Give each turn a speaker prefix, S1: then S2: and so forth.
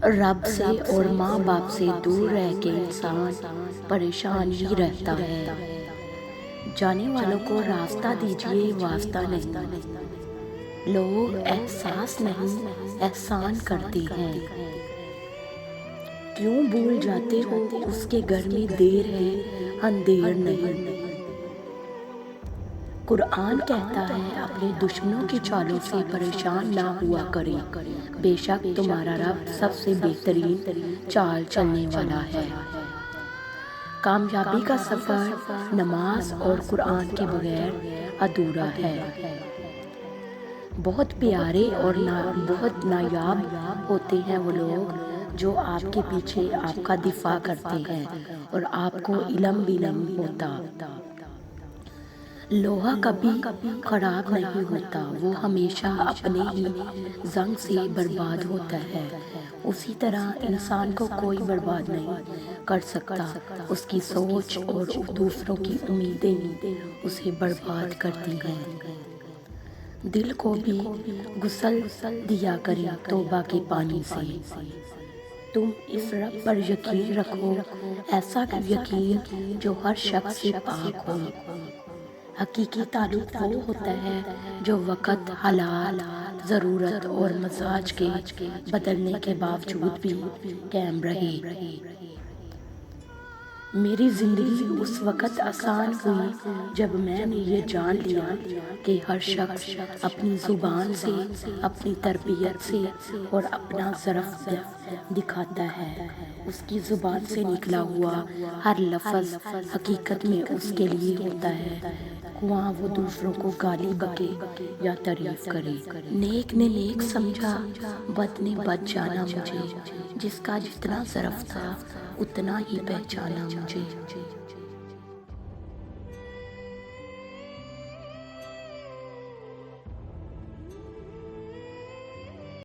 S1: رب سے اور ماں باپ سے دور رہ کے انسان پریشان ہی رہتا ہے۔ جانے والوں کو راستہ دیجیے، واسطہ نہیں۔ لوگ احساس نہیں احسان کرتے ہیں۔ کیوں بھول جاتے ہو اس کے گھر میں دیر ہے اندھیر نہیں۔ قرآن کہتا ہے اپنے دشمنوں کی چالوں سے پریشان نہ ہوا کریں، بے شک تمہارا رب سب سے بہترین چال چلنے والا ہے۔ کامیابی کا سفر نماز اور قرآن کے بغیر ادھورا ہے۔ بہت پیارے اور بہت نایاب ہوتے ہیں وہ لوگ جو آپ کے پیچھے آپ کا دفاع کرتے ہیں اور آپ کو علم بھی نہیں ہوتا۔ لوہا کبھی خراب نہیں ہوتا، وہ ہمیشہ اپنے ہی زنگ سے برباد ہوتا ہے۔ اسی طرح انسان کو کوئی برباد نہیں کر سکتا، اس کی سوچ اور دوسروں کی امیدیں اسے برباد کرتی ہیں۔ دل کو بھی غسل دیا کریں توبہ کے پانی سے۔ تم اس رب پر یقین رکھو، ایسا یقین جو ہر شخص سے پاک ہو۔ حقیقی تعلق وہ ہوتا ہے جو وقت، حالات، ضرورت اور مزاج کے بدلنے کے باوجود بھی قائم رہے۔ میری زندگی اس وقت آسان ہوئی جب میں نے یہ جان لیا کہ ہر شخص اپنی زبان سے، اپنی تربیت سے اور اپنا ظرف دکھاتا ہے۔ اس کی زبان سے نکلا ہوا ہر لفظ حقیقت میں اس کے لیے ہوتا ہے، خواہ وہ دوسروں کو گالی بکے یا تعریف کرے۔ نیک نے نیک سمجھا، بد نے بد جانا مجھے، جس کا جتنا ظرف تھا اتنا ہی پہچانا مجھے۔